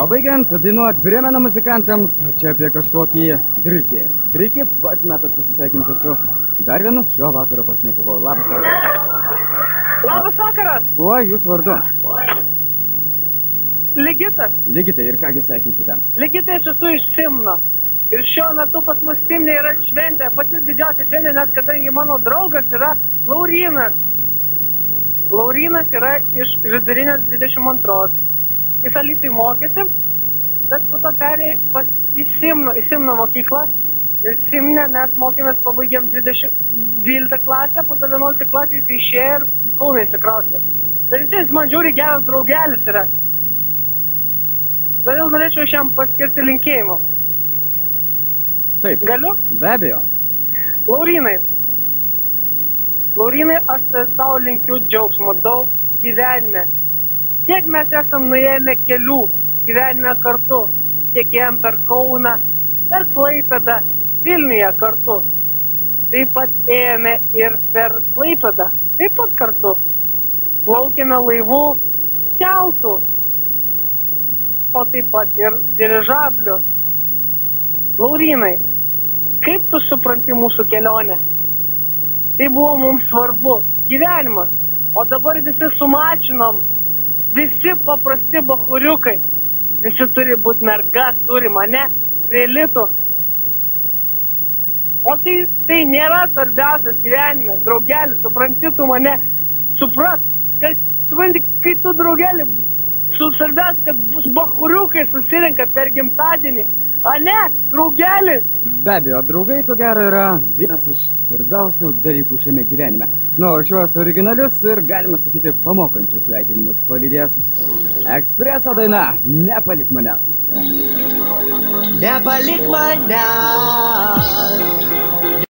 baigiant dainuot Brėmeno muzikantams, čia apie kažkokį Drikį. Drikį, pats metas pasisveikinti su dar vienu šio vakaro pašnekovu. Labas vakaras. Labas vakaras. Kuo jūs vardu? Ligitas. Ligitai, ir kągi sveikinsite? Ligitai, aš esu iš Simno. Ir šiuo metu pas mus Simne yra šventė, pati didžiausia šventė, nes kadangi mano draugas yra Laurynas. Laurynas yra iš vidurinės 22. Jis Alytui mokėsi, bet po to perėjo į Simno mokyklą. Ir Simne mes mokėmės, pabaigėm 12 klasę, po to 11 klasę jis išėjo ir į Kauną įsikraustė. Bet jis man žiūri geras draugelis yra. Todėl norėčiau šiam paskirti linkėjimo. Taip. Galiu? Be abejo. Laurynai, aš tau linkiu džiaugsmo daug gyvenime. Tiek mes esam nuėjome kelių gyvenime kartu. Tiek ėjom per Kauną, per Klaipėdą, Vilniuje kartu. Taip pat ėjome ir per Klaipėdą. Taip pat kartu. Plaukėme laivų, keltų. O taip pat ir dirižablių. Laurynai, kaip tu supranti mūsų kelionę? Tai buvo mums svarbu. Gyvenimas. O dabar visi sumačinom. Visi paprasti bachuriukai. Visi turi būti mergas, turi mane prie litų. O tai nėra svarbiausias gyvenimas. Draugelis, supranti tu mane. Supranti, kai tu draugelį, svarbiausia, kad bus bachuriukai susirenka per gimtadienį. A ne, draugelis. Be abejo, draugai, ko gero, yra vienas iš svarbiausių dalykų šiame gyvenime. Nu, šiuos originalius ir, galima sakyti, pamokančius sveikinimus palydės Ekspreso daina Nepalik manęs. Nepalik manęs.